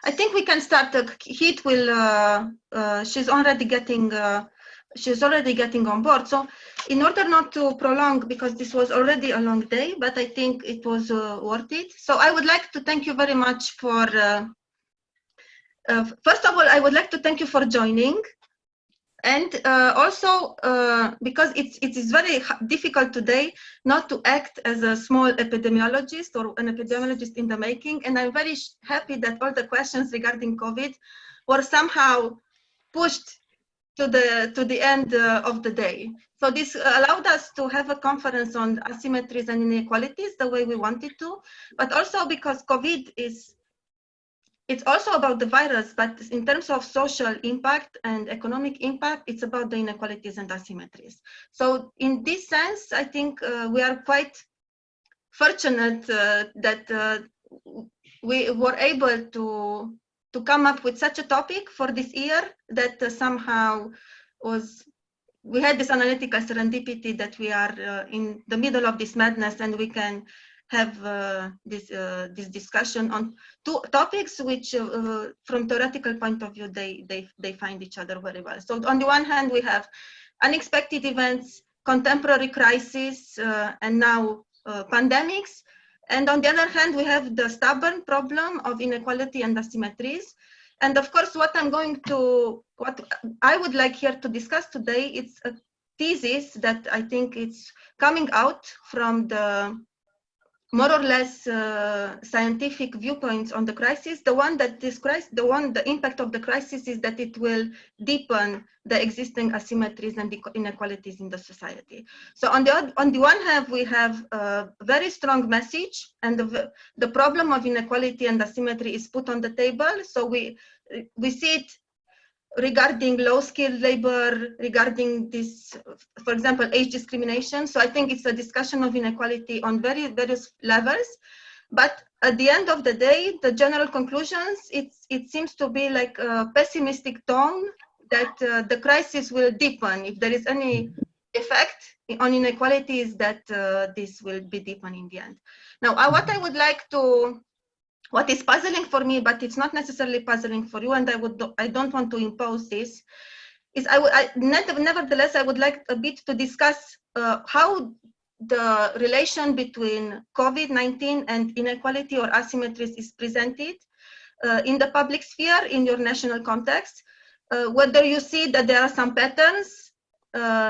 I think we can start. Heath will. She's already getting on board. So, in order not to prolong, because this was already a long day, but I think it was worth it. So, I would like to thank you very much for. First of all, I would like to thank you for joining. And also, because it is very difficult today not to act as a small epidemiologist or an epidemiologist in the making. And I'm very happy that all the questions regarding COVID were somehow pushed to the end of the day. So this allowed us to have a conference on asymmetries and inequalities the way we wanted to, but also because COVID it's also about the virus, but in terms of social impact and economic impact, it's about the inequalities and asymmetries. So in this sense, I think we are quite fortunate that we were able to come up with such a topic for this year that somehow we had this analytical serendipity that we are in the middle of this madness and we can have this discussion on two topics which from theoretical point of view they find each other very well. So on the one hand we have unexpected events, contemporary crises, and now pandemics, and on the other hand we have the stubborn problem of inequality and asymmetries. And of course what I would like here to discuss today, it's a thesis that I think it's coming out from the more or less scientific viewpoints on the crisis. The one that the impact of the crisis is that it will deepen the existing asymmetries and inequalities in the society. So on the one hand, we have a very strong message, and the problem of inequality and asymmetry is put on the table. So we see it regarding low-skilled labor, regarding this, for example, age discrimination. So I think it's a discussion of inequality on various levels. But at the end of the day, the general conclusions, it seems to be like a pessimistic tone that the crisis will deepen. If there is any effect on inequalities, that this will be deepened in the end. Now, what is puzzling for me, but it's not necessarily puzzling for you, and I don't want to impose this, is nevertheless, I would like a bit to discuss how the relation between COVID-19 and inequality or asymmetries is presented in the public sphere, in your national context, whether you see that there are some patterns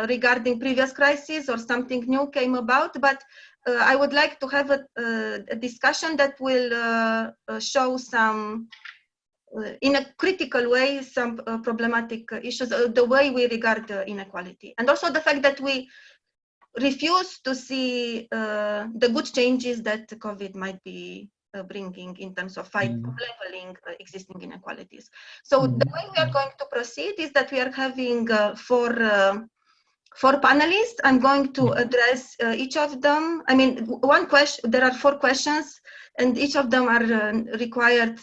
regarding previous crises or something new came about, but I would like to have a discussion that will show some, in a critical way, some problematic issues, the way we regard inequality. And also the fact that we refuse to see the good changes that COVID might be bringing in terms of leveling existing inequalities. So the way we are going to proceed is that we are having four panelists. I'm going to address each of them. I mean, one question, there are 4 questions, and each of them are required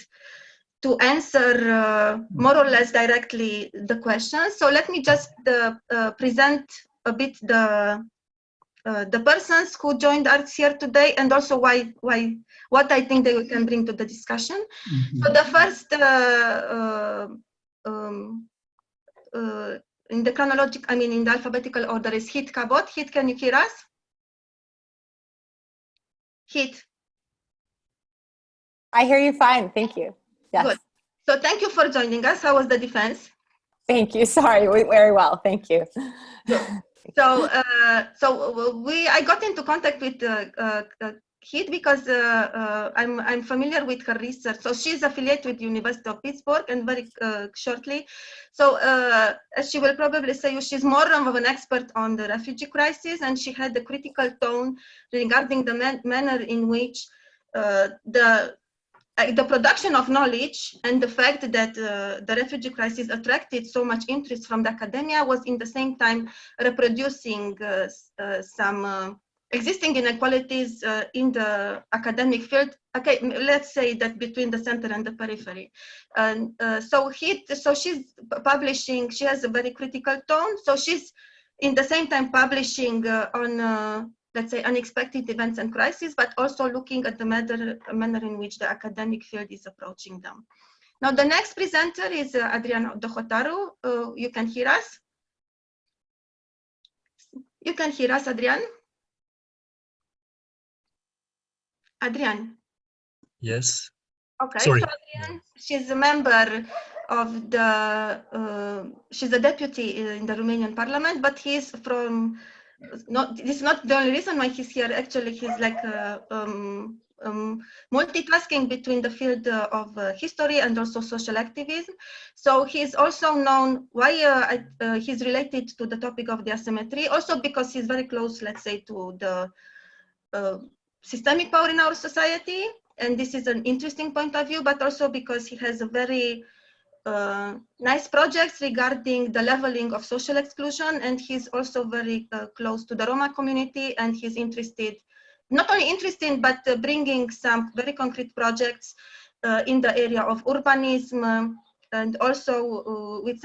to answer more or less directly the questions. So let me just present a bit the persons who joined us here today, and also what I think they can bring to the discussion. So the first, in the alphabetical order is Heath Cabot. Heath, can you hear us? Heath. I hear you fine, thank you. Yes. Good. So thank you for joining us. How was the defense? Thank you, sorry, very well, thank you. So, I got into contact with Heath because I'm familiar with her research. So she's affiliated with the University of Pittsburgh, and very shortly. So as she will probably say, she's more of an expert on the refugee crisis, and she had a critical tone regarding the manner in which the production of knowledge and the fact that the refugee crisis attracted so much interest from the academia was in the same time reproducing some existing inequalities in the academic field. Okay, let's say that between the center and the periphery. And so she's publishing, she has a very critical tone. So she's in the same time publishing on let's say unexpected events and crises, but also looking at the manner in which the academic field is approaching them. Now, the next presenter is Adrian Dohotaru. You can hear us? You can hear us, Adrian? Adrian? Yes. Okay, Sorry. so Adrian, she's a member of the, she's a deputy in the Romanian parliament, but he's from, this is not the only reason why he's here. Actually, he's like multitasking between the field of history and also social activism. So he's also known why he's related to the topic of the asymmetry, also because he's very close, let's say, to the systemic power in our society. And this is an interesting point of view, but also because he has a very nice projects regarding the leveling of social exclusion. And he's also very close to the Roma community, and he's interested, not only interested, but bringing some very concrete projects in the area of urbanism, and also with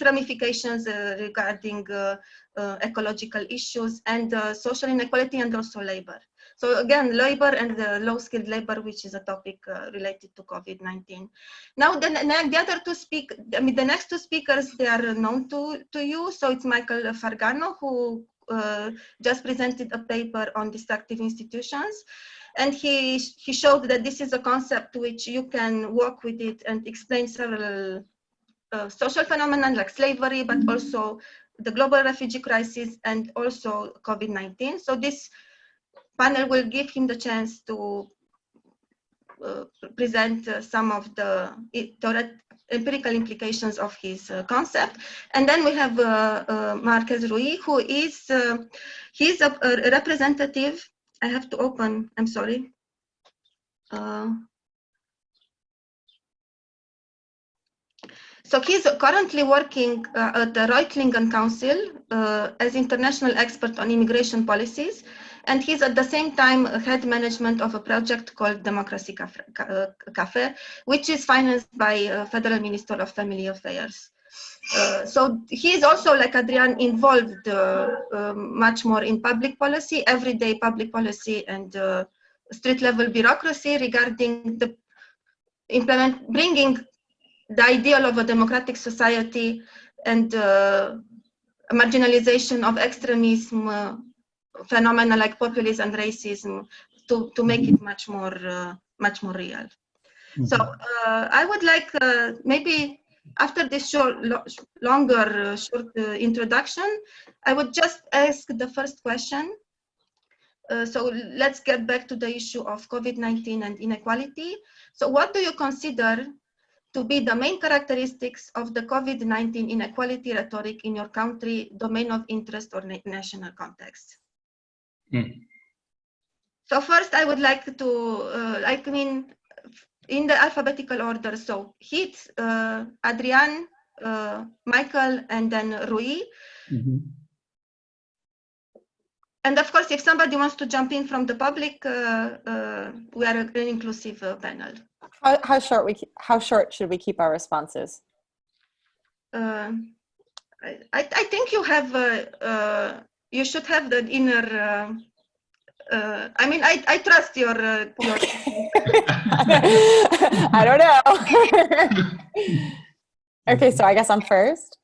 ramifications regarding ecological issues and social inequality and also labor. So again, labor and low-skilled labor, which is a topic related to COVID-19. Now, the other two speakers, I mean, the next two speakers, they are known to you. So it's Michael Fargano, who just presented a paper on destructive institutions. And he showed that this is a concept which you can work with it and explain several social phenomena like slavery, but also the global refugee crisis and also COVID-19. So this panel will give him the chance to present some of the empirical implications of his concept. And then we have Marques Rui, who is, he's a representative. I have to open, I'm sorry. So he's currently working at the Reutlingen Council as international expert on immigration policies. And he's at the same time head management of a project called Democracy Cafe, which is financed by Federal Minister of Family Affairs. So he is also, like Adrian, involved much more in public policy, everyday public policy, and street level bureaucracy regarding the bringing the ideal of a democratic society and marginalization of extremism, phenomena like populism and racism, to make it much more real. Mm-hmm. So I would like maybe after this longer introduction, I would just ask the first question. So let's get back to the issue of COVID-19 and inequality. So what do you consider to be the main characteristics of the COVID-19 inequality rhetoric in your country, domain of interest, or national context? So first, I would like to, in the alphabetical order, so Heath, Adrian, Michael, and then Rui. Mm-hmm. And of course, if somebody wants to jump in from the public, we are an inclusive panel. How short should we keep our responses? I think you have you should have the inner. I mean, I trust your. I don't know. Okay, so I guess I'm first.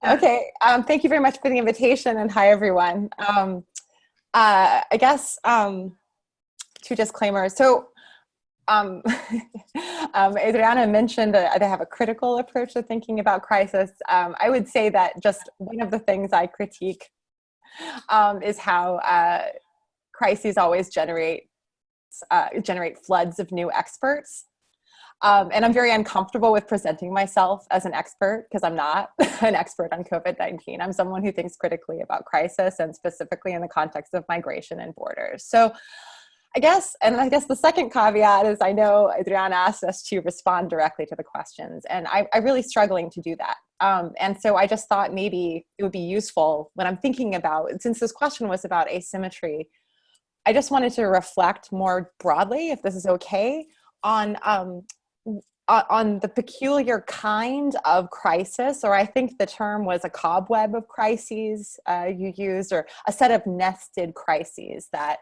Yeah. Okay. Thank you very much for the invitation, and hi everyone. I guess 2 disclaimers. So. Adriana mentioned that I have a critical approach to thinking about crisis. I would say that just one of the things I critique is how crises always generate floods of new experts. And I'm very uncomfortable with presenting myself as an expert because I'm not an expert on COVID-19. I'm someone who thinks critically about crisis and specifically in the context of migration and borders. So I guess the second caveat is I know Adriana asked us to respond directly to the questions, and I'm really struggling to do that. And so I just thought maybe it would be useful when I'm thinking about, since this question was about asymmetry, I just wanted to reflect more broadly, if this is okay, on the peculiar kind of crisis, or I think the term was a cobweb of crises you used, or a set of nested crises that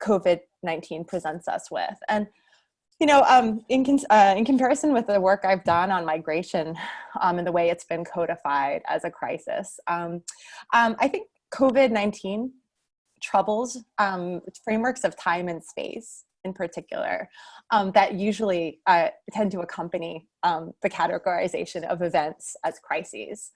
COVID-19 presents us with. And In comparison with the work I've done on migration and the way it's been codified as a crisis, I think COVID-19 troubles frameworks of time and space in particular that usually tend to accompany the categorization of events as crises.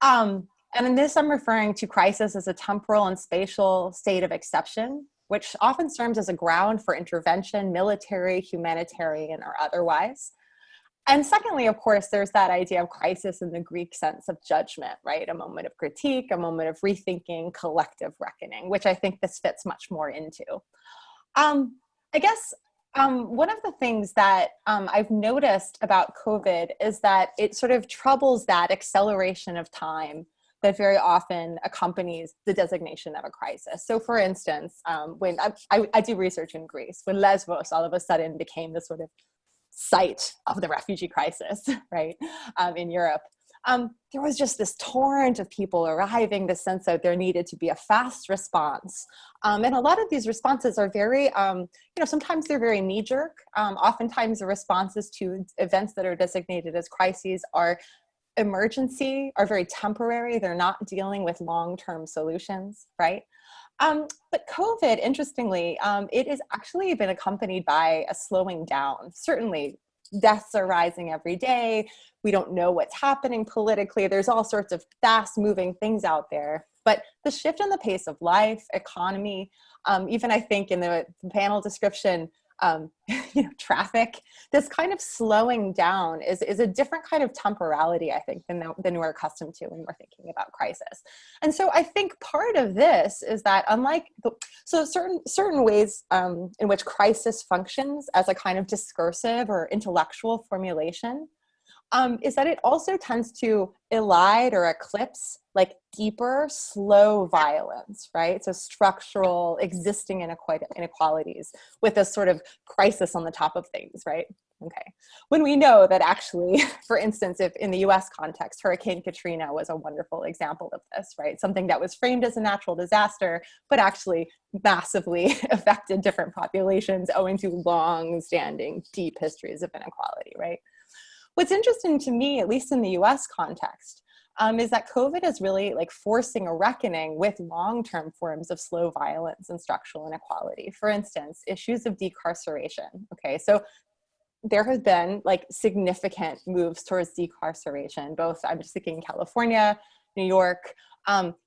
And in this, I'm referring to crisis as a temporal and spatial state of exception, which often serves as a ground for intervention, military, humanitarian, or otherwise. And secondly, of course, there's that idea of crisis in the Greek sense of judgment, right? A moment of critique, a moment of rethinking, collective reckoning, which I think this fits much more into. I guess one of the things that I've noticed about COVID is that it sort of troubles that acceleration of time that very often accompanies the designation of a crisis. So for instance, when I do research in Greece, when Lesbos all of a sudden became the sort of site of the refugee crisis, right, in Europe, there was just this torrent of people arriving, the sense that there needed to be a fast response. And a lot of these responses are very, sometimes they're very knee-jerk. Oftentimes the responses to events that are designated as crises are emergency, are very temporary. They're not dealing with long-term solutions, right? But COVID, interestingly, it has actually been accompanied by a slowing down. Certainly, deaths are rising every day. We don't know what's happening politically. There's all sorts of fast-moving things out there. But the shift in the pace of life, economy, even I think in the panel description, traffic, this kind of slowing down is a different kind of temporality, I think, than we're accustomed to when we're thinking about crisis. And so I think part of this is that certain ways in which crisis functions as a kind of discursive or intellectual formulation is that it also tends to elide or eclipse like deeper, slow violence, right? So structural, existing inequalities with this sort of crisis on the top of things, right? Okay. When we know that actually, for instance, if in the US context, Hurricane Katrina was a wonderful example of this, right? Something that was framed as a natural disaster, but actually massively affected different populations owing to long-standing, deep histories of inequality, right? What's interesting to me, at least in the US context, is that COVID is really like forcing a reckoning with long-term forms of slow violence and structural inequality. For instance, issues of decarceration. Okay, so there have been like significant moves towards decarceration, both, I'm just thinking California, New York.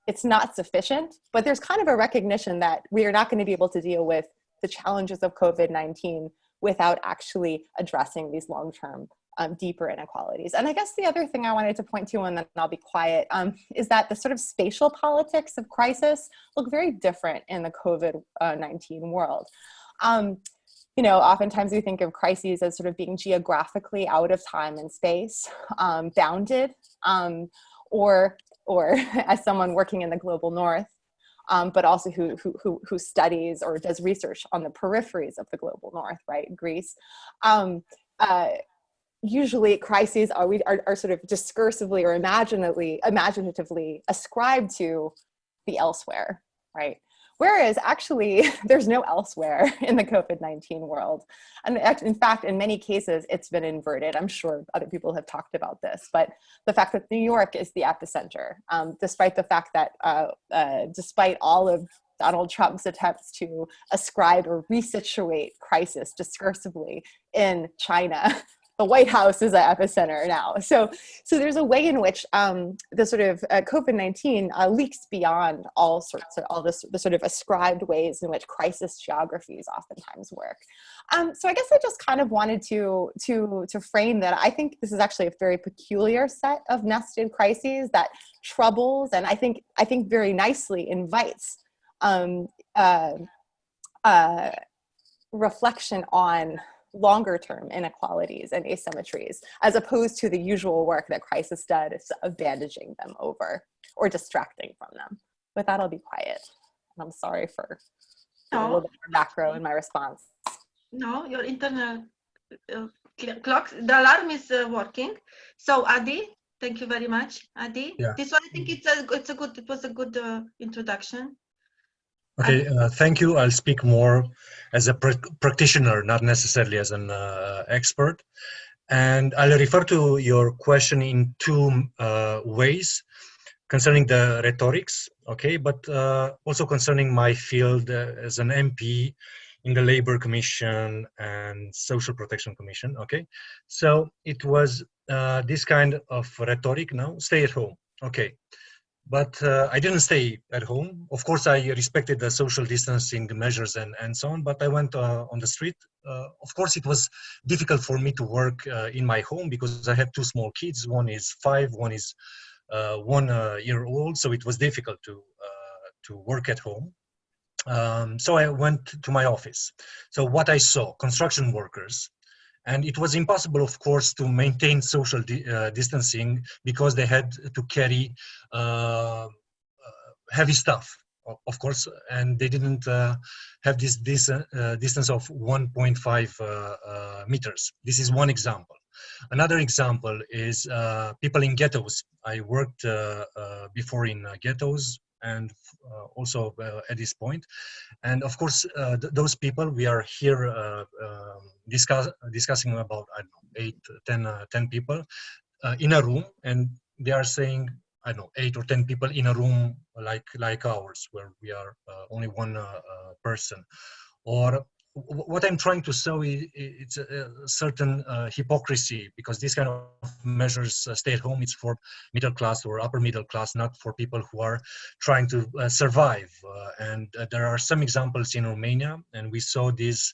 It's not sufficient, but there's kind of a recognition that we are not going to be able to deal with the challenges of COVID-19 without actually addressing these long-term deeper inequalities. And I guess the other thing I wanted to point to, and then I'll be quiet, is that the sort of spatial politics of crisis look very different in the COVID-19 world. Oftentimes we think of crises as sort of being geographically out of time and space, bounded, or as someone working in the global north, but also who studies or does research on the peripheries of the global north, right, Greece. Usually crises are sort of discursively or imaginatively ascribed to the elsewhere, right? Whereas actually there's no elsewhere in the COVID-19 world. And in fact, in many cases, it's been inverted. I'm sure other people have talked about this, but the fact that New York is the epicenter, despite the fact that despite all of Donald Trump's attempts to ascribe or resituate crisis discursively in China, the White House is an epicenter now. So there's a way in which the sort of COVID-19 leaks beyond the sort of ascribed ways in which crisis geographies oftentimes work. So I guess I just kind of wanted to frame that I think this is actually a very peculiar set of nested crises that troubles and I think very nicely invites reflection on longer term inequalities and asymmetries, as opposed to the usual work that crisis does of bandaging them over or distracting from them. With that, I'll be quiet. And I'm sorry for a little bit more macro in my response. No, your internal clock, the alarm is working. So Adi, thank you very much, Adi. Yeah. This one, I think it was a good introduction. Okay, thank you. I'll speak more as a practitioner, not necessarily as an expert. And I'll refer to your question in two ways concerning the rhetorics, okay, but also concerning my field as an MP in the Labor Commission and Social Protection Commission, okay. So it was this kind of rhetoric now, stay at home, okay. But I didn't stay at home. Of course, I respected the social distancing measures and so on, but I went on the street. Of course, it was difficult for me to work in my home because I have two small kids. One is 5, one is 1 year old. So it was difficult to work at home. So I went to my office. So what I saw, construction workers, and it was impossible, of course, to maintain social distancing because they had to carry heavy stuff, of course, and they didn't have this distance of 1.5 meters. This is one example. Another example is people in ghettos. I worked before in ghettos and also at this point. And of course, those people, we are here discussing about, I don't know, 10 people in a room, and they are saying, I don't know, 8 or 10 people in a room like ours, where we are only one person. Or what I'm trying to show is it's a certain hypocrisy, because this kind of measures, stay at home, it's for middle class or upper middle class, not for people who are trying to survive. And there are some examples in Romania, and we saw this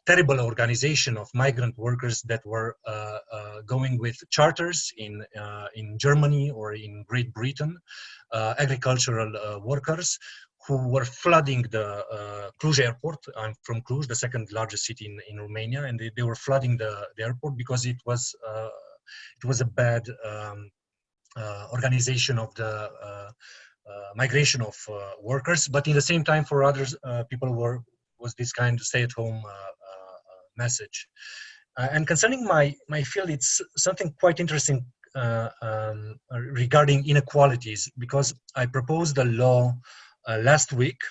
terrible organization of migrant workers that were going with charters in Germany or in Great Britain, agricultural workers who were flooding the Cluj airport. I'm from Cluj, the second largest city in Romania, and they were flooding the airport because it was a bad organization of the migration of workers. But in the same time, for others, people was this kind of stay-at-home message. And concerning my field, it's something quite interesting regarding inequalities, because I proposed a law last week.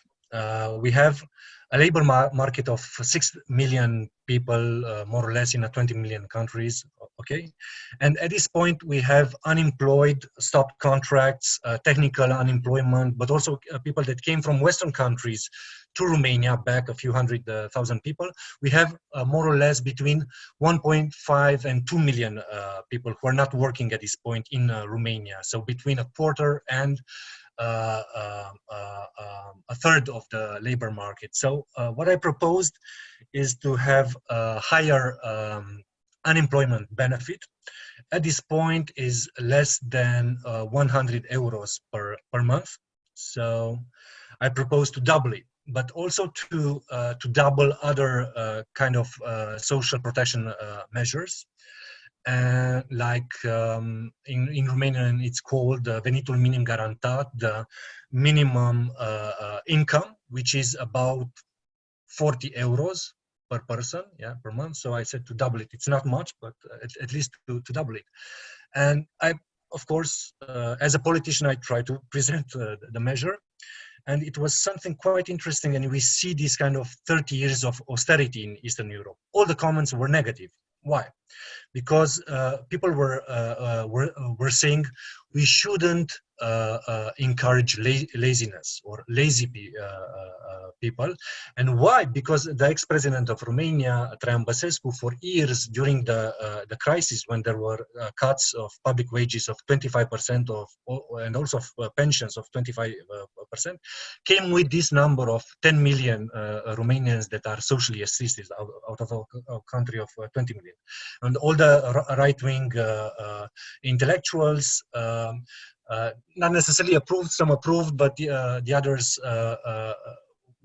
We have a labor market of 6 million people, more or less, in 20 million countries, okay? And at this point, we have unemployed, stopped contracts, technical unemployment, but also people that came from Western countries to Romania, back a few hundred thousand people. We have more or less between 1.5 and 2 million people who are not working at this point in Romania. So between a quarter and a third of the labor market. So what I proposed is to have a higher unemployment benefit. At this point is less than 100 euros per month. So I propose to double it, but also to double other kind of social protection measures. Like in Romanian, it's called venitul minim garantat, the minimum income, which is about 40 euros per person, yeah, per month. So I said to double it. It's not much, but at least to double it. And I, of course, as a politician, I try to present the measure. And it was something quite interesting. And we see this kind of 30 years of austerity in Eastern Europe. All the comments were negative. Why? Because people were saying we shouldn't encourage laziness or lazy people. And why? Because the ex-president of Romania, Traian Băsescu, for years during the crisis, when there were cuts of public wages of 25% and also of pensions of 25%, came with this number of 10 million Romanians that are socially assisted out of a country of 20 million. And all the right-wing intellectuals, not necessarily approved, some approved, but the others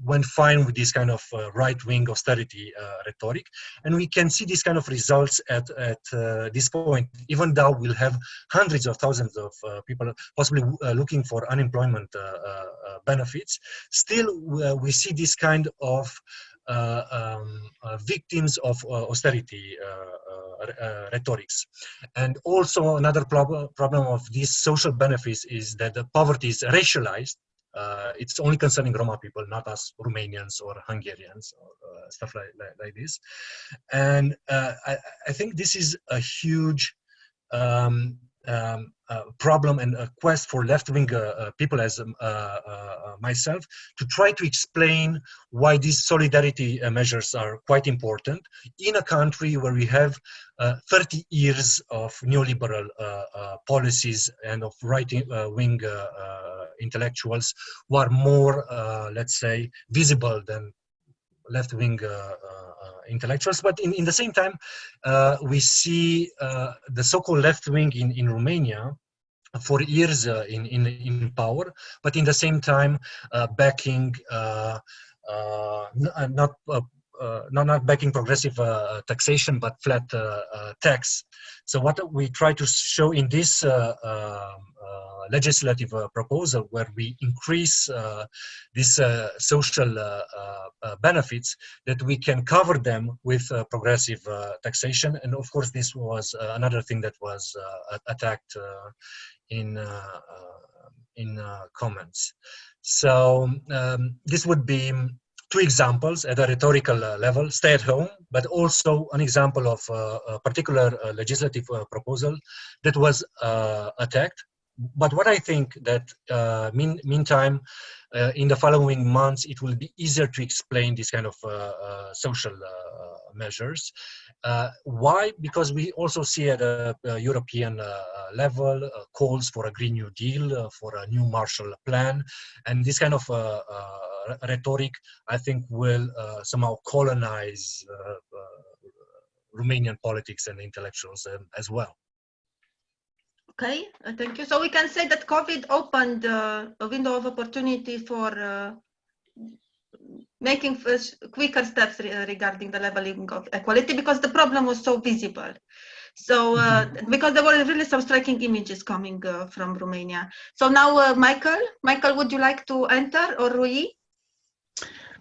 went fine with this kind of right-wing austerity rhetoric. And we can see this kind of results at this point, even though we'll have hundreds of thousands of people possibly looking for unemployment benefits. Still, we see this kind of victims of austerity rhetorics. And also another problem of these social benefits is that the poverty is racialized. it's only concerning Roma people, not us Romanians or Hungarians or stuff like this. And I think this is a huge problem and a quest for left-wing people as myself to try to explain why these solidarity measures are quite important in a country where we have 30 years of neoliberal policies and of right-wing intellectuals who are more, let's say, visible than left-wing intellectuals. But in the same time, we see the so-called left-wing in Romania for years in power, but in the same time backing not backing progressive taxation, but flat tax. So what we try to show in this legislative proposal, where we increase these social benefits, that we can cover them with progressive taxation. And of course, this was another thing that was attacked in comments. So this would be two examples at a rhetorical level: stay at home, but also an example of a particular legislative proposal that was attacked. But what I think that meantime, in the following months, it will be easier to explain this kind of social measures. Why? Because we also see at a European level calls for a Green New Deal, for a new Marshall Plan, and this kind of rhetoric, I think, will somehow colonize Romanian politics and intellectuals as well. Okay, thank you. So we can say that COVID opened a window of opportunity for making quicker steps regarding the leveling of equality, because the problem was so visible. So because there were really some striking images coming from Romania. So now, Michael, would you like to enter, or Rui?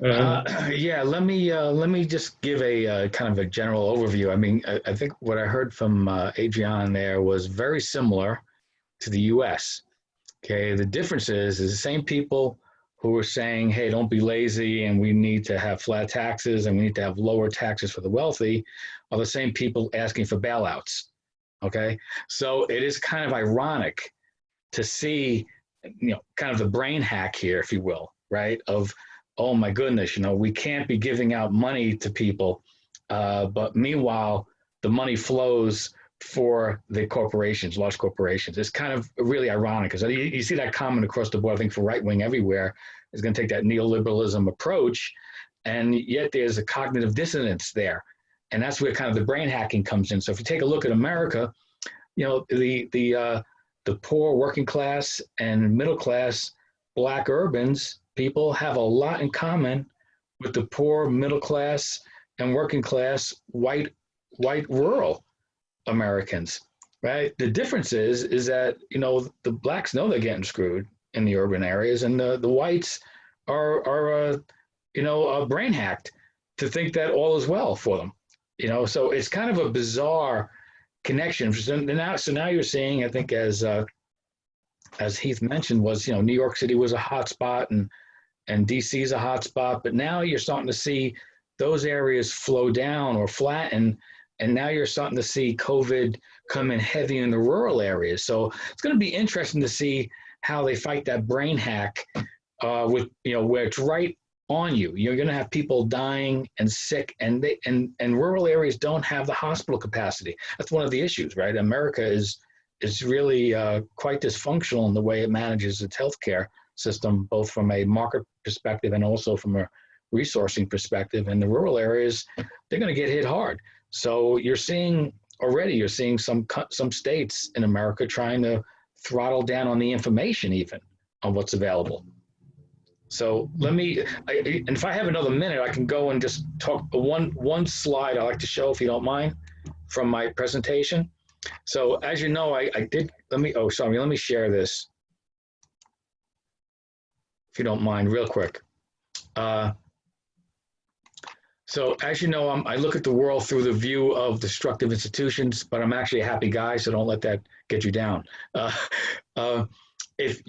Yeah, let me just give a kind of a general overview. I mean, I think what I heard from Adrian there was very similar to the U.S. Okay, the difference is the same people who were saying, "Hey, don't be lazy, and we need to have flat taxes, and we need to have lower taxes for the wealthy," are the same people asking for bailouts. Okay, so it is kind of ironic to see, kind of the brain hack here, if you will, right? Of, oh my goodness, we can't be giving out money to people, but meanwhile, the money flows for the corporations, large corporations. It's kind of really ironic, because you see that common across the board. I think for right wing everywhere is going to take that neoliberalism approach, and yet there's a cognitive dissonance there, and that's where kind of the brain hacking comes in. So if you take a look at America, the poor, working class, and middle class Black urbans people have a lot in common with the poor, middle class, and working class white rural Americans, right? The difference is that the Blacks know they're getting screwed in the urban areas, and the whites are brain hacked to think that all is well for them. So it's kind of a bizarre connection. So now you're seeing, I think, as Heath mentioned, was New York City was a hot spot, and DC is a hot spot, but now you're starting to see those areas flow down or flatten, and now you're starting to see COVID come in heavy in the rural areas. So it's going to be interesting to see how they fight that brain hack with where it's right on you. You're going to have people dying and sick, and rural areas don't have the hospital capacity. That's one of the issues, right? America is really quite dysfunctional in the way it manages its healthcare system, both from a market perspective and also from a resourcing perspective. And the rural areas, they're going to get hit hard. So you're seeing some states in America trying to throttle down on the information, even on what's available. So and if I have another minute, I can go and just talk one slide I'd like to show, if you don't mind, from my presentation. So as you know, let me share this, if you don't mind, real quick. So as you know, I look at the world through the view of destructive institutions, but I'm actually a happy guy, so don't let that get you down. If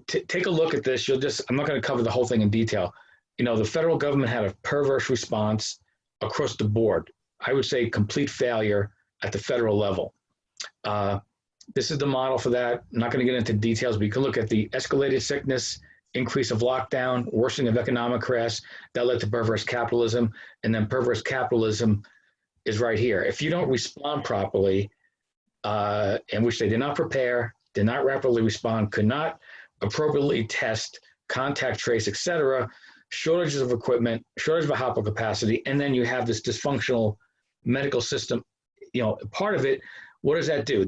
take a look at this. I'm not going to cover the whole thing in detail. The federal government had a perverse response across the board. I would say complete failure at the federal level. This is the model for that. I'm not going to get into details, but you can look at the escalated sickness, increase of lockdown, worsening of economic crash that led to perverse capitalism, and then perverse capitalism is right here. If you don't respond properly, in which they did not prepare, did not rapidly respond, could not appropriately test, contact trace, etc., shortages of equipment, shortage of hospital capacity, and then you have this dysfunctional medical system. Part of it, what does that do?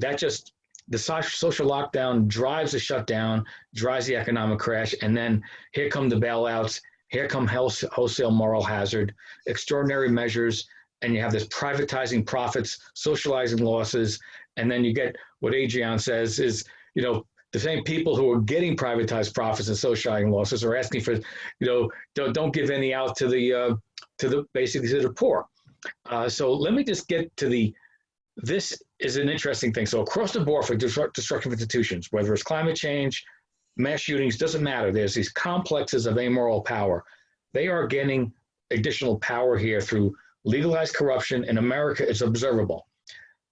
The social lockdown drives the shutdown, drives the economic crash, and then here come the bailouts, here come wholesale moral hazard, extraordinary measures, and you have this privatizing profits, socializing losses, and then you get what Adrian says is, the same people who are getting privatized profits and socializing losses are asking for, don't give any out to the basically to the poor. So let me just get to this is an interesting thing. So across the board for destructive institutions, whether it's climate change, mass shootings, doesn't matter. There's these complexes of amoral power. They are getting additional power here through legalized corruption. In America, it's observable.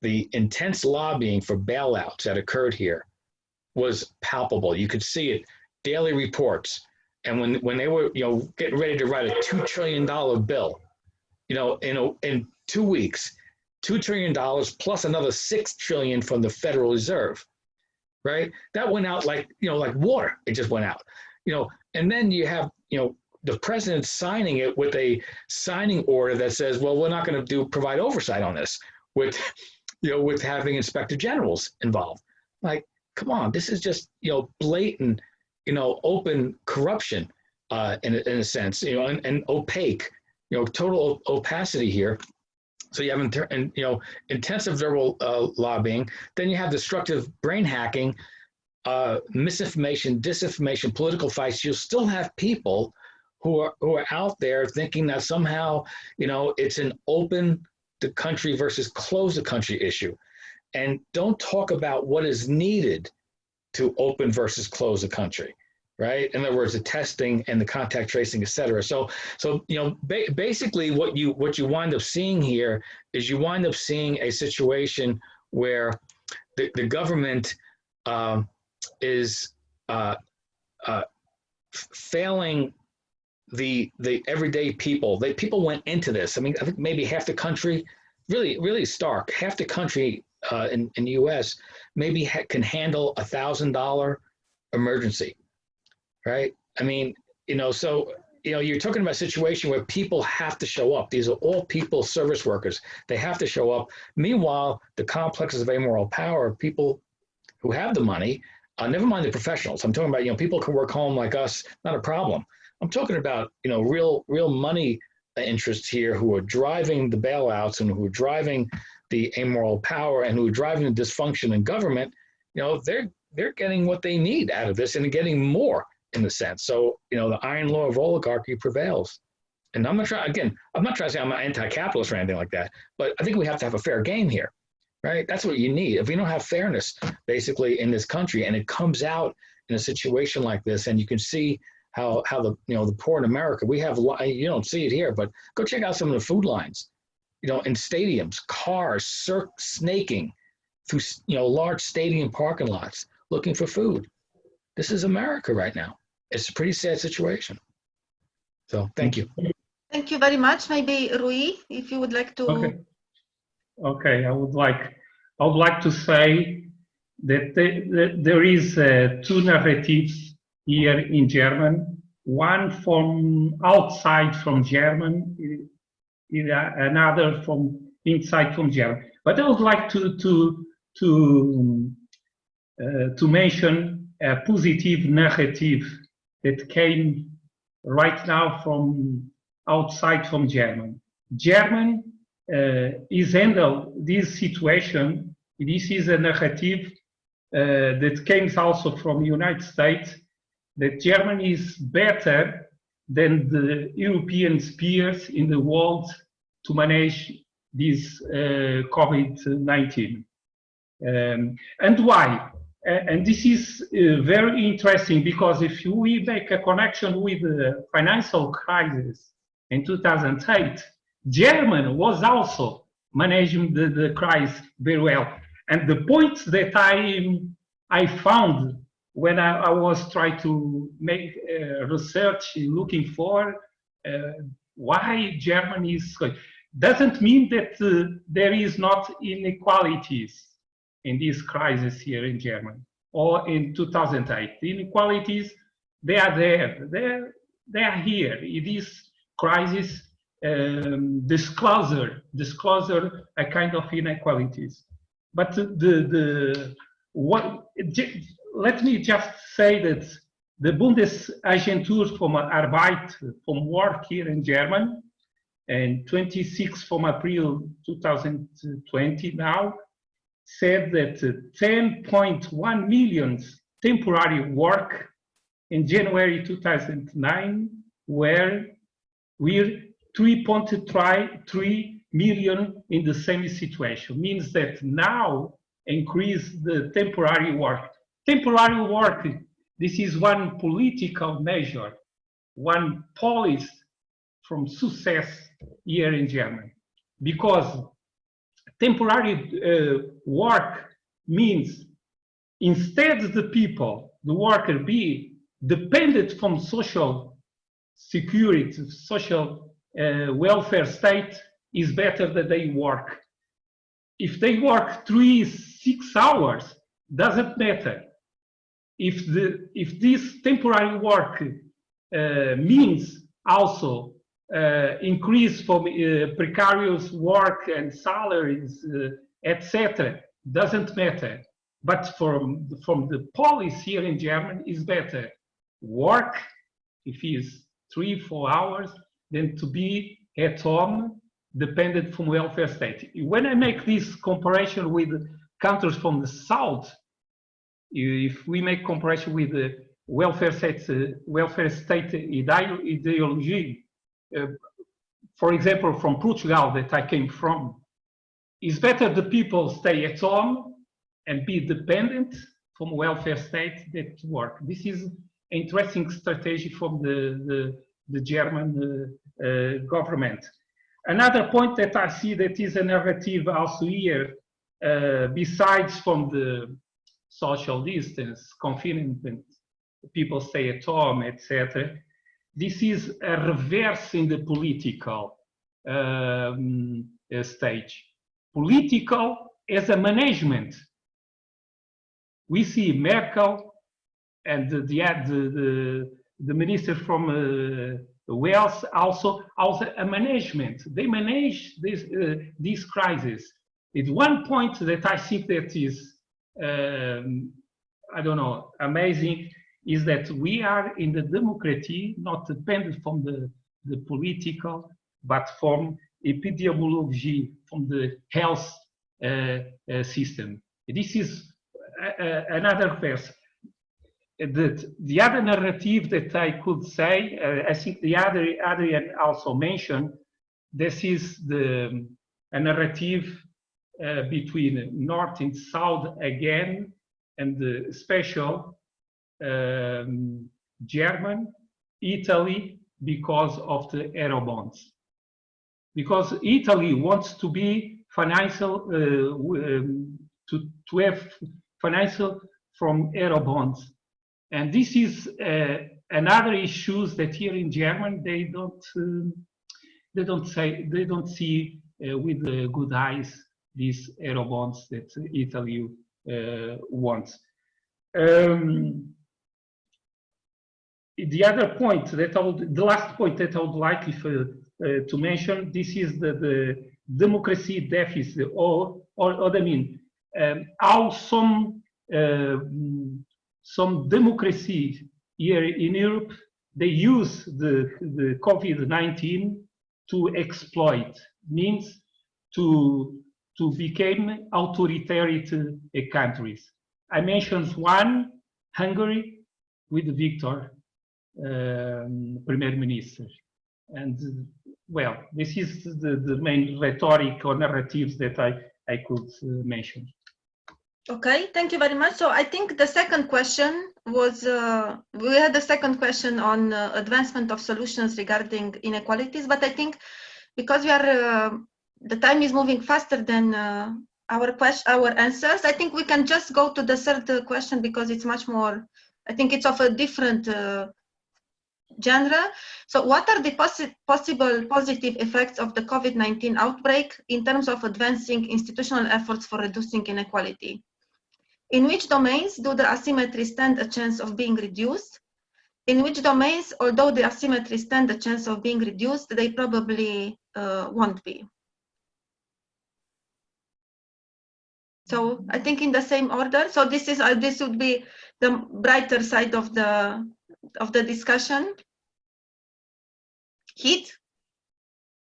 The intense lobbying for bailouts that occurred here was palpable. You could see it, daily reports. And when they were, getting ready to write a $2 trillion bill, in 2 weeks, $2 trillion plus another $6 trillion from the Federal Reserve, right? That went out like water. It just went out, and then you have, the president signing it with a signing order that says, well, we're not going to provide oversight on this with having inspector generals involved. Like, come on, this is just, blatant, open corruption in a sense, and opaque, total opacity here. So you have, intensive verbal lobbying. Then you have destructive brain hacking, misinformation, disinformation, political fights. You'll still have people who are out there thinking that somehow, it's an open the country versus close the country issue. And don't talk about what is needed to open versus close the country, right? In other words, the testing and the contact tracing, et cetera. So basically what you wind up seeing here is you wind up seeing a situation where the government is failing the everyday people. People went into this. I mean, I think maybe half the country, really stark, half the country in the U.S. maybe can handle $1,000 emergency, right? I mean, so you're talking about a situation where people have to show up. These are all people, service workers. They have to show up. Meanwhile, the complexes of amoral power, people who have the money, never mind the professionals. I'm talking about, people can work home like us, not a problem. I'm talking about, real money interests here who are driving the bailouts and who are driving the amoral power and who are driving the dysfunction in government. They're getting what they need out of this and getting more in the sense. So, the iron law of oligarchy prevails. And I'm not trying to say I'm anti-capitalist or anything like that, but I think we have to have a fair game here, right? That's what you need. If we don't have fairness, basically, in this country, and it comes out in a situation like this, and you can see how the the poor in America, we have, you don't see it here, but go check out some of the food lines, in stadiums, cars snaking through large stadium parking lots looking for food. This is America right now. It's a pretty sad situation. So thank you. Thank you very much. Maybe Rui, if you would like to. Okay. I would like to say that there is two narratives here in German, one from outside from German, another from inside from German. But I would like to mention a positive narrative that came right now from outside from German. German is handled this situation. This is a narrative that came also from the United States, that Germany is better than the European peers in the world to manage this COVID-19. And why? And this is very interesting, because if we make a connection with the financial crisis in 2008, Germany was also managing the crisis very well. And the points that I found when I was trying to make research looking for why Germany is good, doesn't mean that there is not inequalities in this crisis here in Germany or in 2008. The inequalities, they are there. They are here. It is crisis disclosure a kind of inequalities. But let me just say that the Bundesagentur für Arbeit, from work here in Germany, and 26 from April 2020 now, said that 10.1 million temporary work in January 2009 were 3.3 million in the same situation. Means that now increase the temporary work. Temporary work, this is one political measure, one policy from success here in Germany, because temporary work means instead the people, the worker, be dependent from social security, social welfare state, is better that they work. If they work 3-6 hours, doesn't matter. If this temporary work means also increase from precarious work and salaries, etc., doesn't matter. But from the policy here in Germany is better work if it's 3-4 hours than to be at home dependent from welfare state. When I make this comparison with countries from the south, if we make comparison with the welfare state ideology, for example, from Portugal that I came from, it's better the people stay at home and be dependent from welfare state than to work. This is an interesting strategy from the German government. Another point that I see that is a narrative also here, besides from the social distance, confinement, people stay at home, etc. This is a reverse in the political stage. Political as a management. We see Merkel and the minister from Wales also a management. They manage this crisis. It's one point that I think that is, I don't know, amazing, is that we are in the democracy not dependent from the political, but from epidemiology, from the health system. This is another verse. The other narrative that I could say, I think the Adrian also mentioned, this is a narrative between North and South again, and the special German, Italy, because of the Eurobonds. Because Italy wants to be financial, to have financial from Eurobonds. And this is another issue that here in Germany they don't see with good eyes these Eurobonds that Italy wants. The other point that the last point that I would like to mention, this is the democracy deficit, or I mean, how some democracies here in Europe, they use the COVID-19 to exploit, means to become authoritarian countries. I mentioned one, Hungary, with Victor, Prime Minister. And well, this is the main rhetoric or narratives that I could mention. Okay, thank you very much. So I think the second question was, we had the second question on advancement of solutions regarding inequalities, but I think because we are, the time is moving faster than our answers, I think we can just go to the third question because it's much more, I think it's of a different genre. So what are the possible positive effects of the COVID-19 outbreak in terms of advancing institutional efforts for reducing inequality? In which domains do the asymmetries stand a chance of being reduced? In which domains, although the asymmetries stand a chance of being reduced, they probably won't be? So I think in the same order. So this is this would be the brighter side of the discussion. Heath?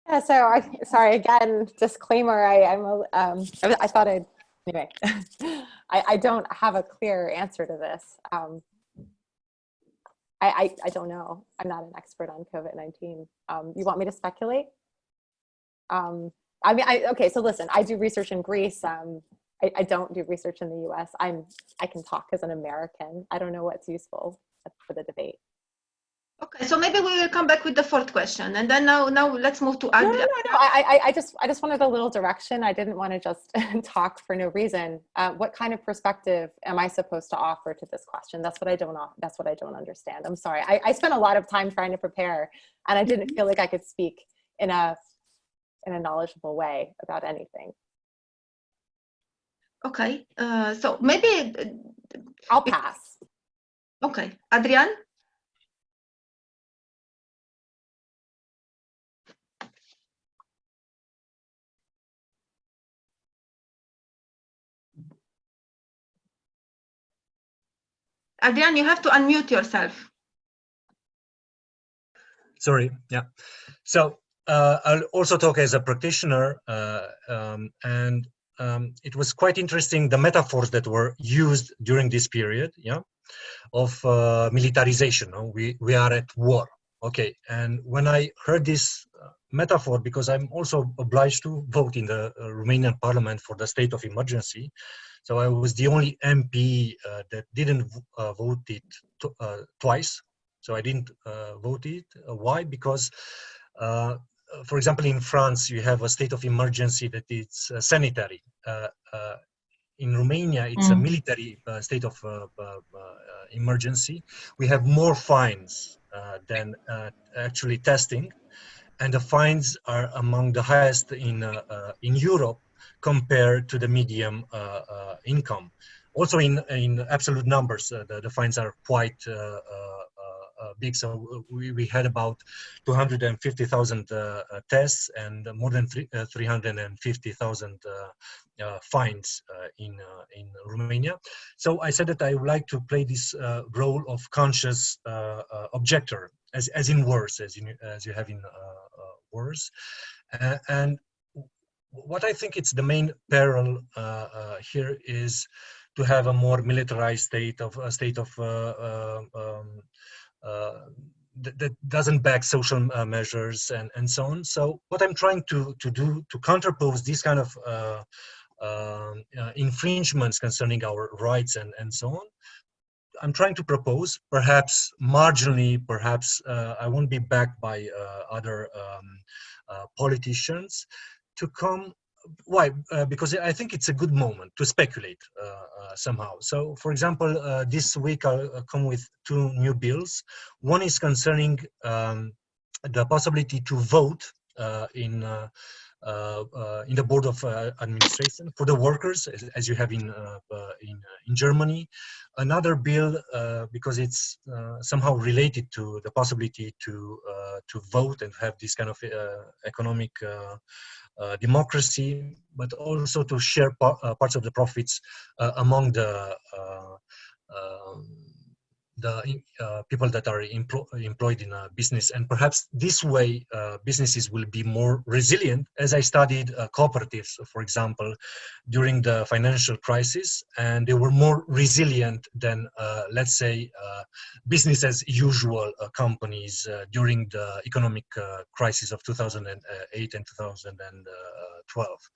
Yeah, so sorry again, disclaimer, I thought anyway, I don't have a clear answer to this. I don't know. I'm not an expert on COVID-19. You want me to speculate? I mean, okay, so listen, I do research in Greece. I don't do research in the US. I can talk as an American. I don't know what's useful for the debate. Okay, so maybe we will come back with the fourth question, and then now let's move to Adrian. No. I just wanted a little direction. I didn't want to just talk for no reason. What kind of perspective am I supposed to offer to this question? That's what I don't understand. I'm sorry. I spent a lot of time trying to prepare, and I didn't feel like I could speak in a knowledgeable way about anything. Okay, so maybe I'll pass. Okay, Adrian. Adrian, you have to unmute yourself. Sorry, yeah. So I'll also talk as a practitioner, and it was quite interesting, the metaphors that were used during this period, yeah, of militarization. No? We are at war, okay. And when I heard this metaphor, because I'm also obliged to vote in the Romanian parliament for the state of emergency, so I was the only MP that didn't vote it twice. So I didn't vote it. Why? Because, for example, in France, you have a state of emergency that is sanitary. In Romania, it's a military state of emergency. We have more fines than actually testing, and the fines are among the highest in Europe compared to the medium income. Also in absolute numbers, the fines are quite big. So we had about 250,000 tests and more than 350,000 fines in Romania. So I said that I would like to play this role of conscious objector, as in wars, as you have in wars. And what I think it's the main peril here is to have a more militarized state of that doesn't back social measures and so on. So what I'm trying to do to counterpose these kind of infringements concerning our rights and so on, I'm trying to propose, perhaps marginally, perhaps I won't be backed by other politicians, to come. Why? Because I think it's a good moment to speculate somehow. So, for example, this week I'll come with two new bills. One is concerning the possibility to vote in the board of administration for the workers, as you have in Germany. Another bill, because it's somehow related to the possibility to vote and have this kind of economic democracy, but also to share parts of the profits among the people that are employed in a business. And perhaps this way businesses will be more resilient, as I studied cooperatives, for example, during the financial crisis, and they were more resilient than, let's say, business as usual companies during the economic crisis of 2008 and 2012.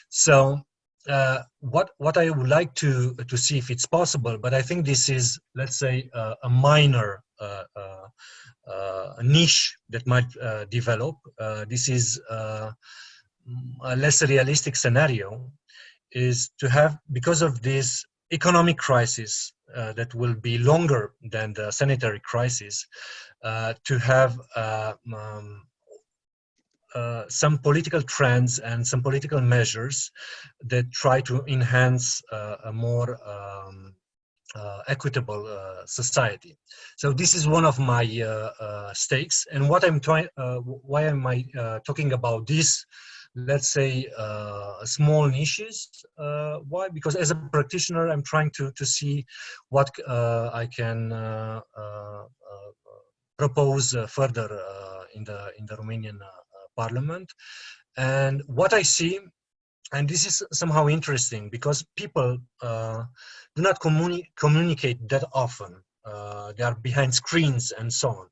So what I would like to see if it's possible, but I think this is, let's say, a minor niche that might develop. This is a less realistic scenario, is to have, because of this economic crisis that will be longer than the sanitary crisis, to have some political trends and some political measures that try to enhance a more equitable society. So this is one of my stakes. And what I'm trying, why am I talking about this? Let's say small niches. Why? Because as a practitioner, I'm trying to see what I can propose further in the Romanian Parliament. And what I see, and this is somehow interesting, because people do not communicate that often. They are behind screens and so on.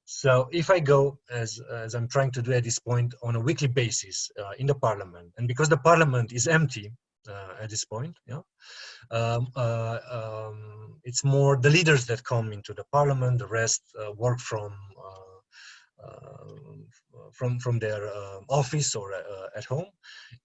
So if I go, as I'm trying to do at this point, on a weekly basis in the Parliament, and because the Parliament is empty at this point, it's more the leaders that come into the Parliament. The rest work from their office or at home.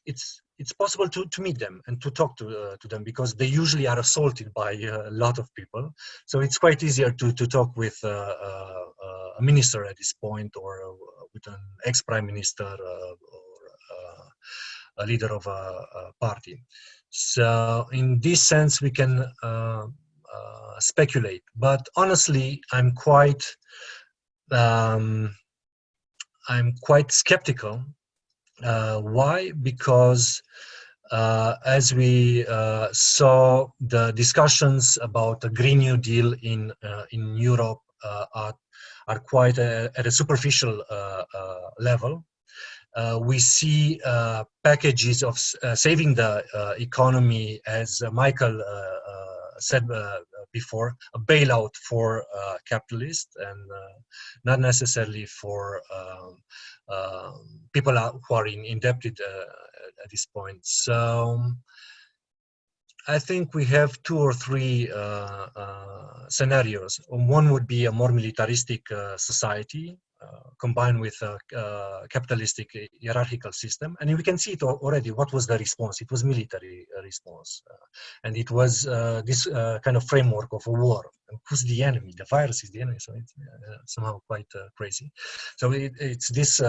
It's possible to meet them and to talk to them, because they usually are assaulted by a lot of people. So it's quite easier to talk with a minister at this point, or with an ex-prime minister, or a leader of a party. So in this sense, we can speculate. But honestly, I'm quite skeptical. Why? Because as we saw, the discussions about the Green New Deal in Europe are quite at a superficial level. We see packages of saving the economy, as Michael said before, a bailout for capitalists, and not necessarily for people who are indebted at this point. So I think we have 2 or 3 scenarios. One would be a more militaristic society, combined with a capitalistic hierarchical system. And we can see it already. What was the response? It was military response. And it was this kind of framework of a war. And who's the enemy? The virus is the enemy. So it's somehow quite crazy. So it's this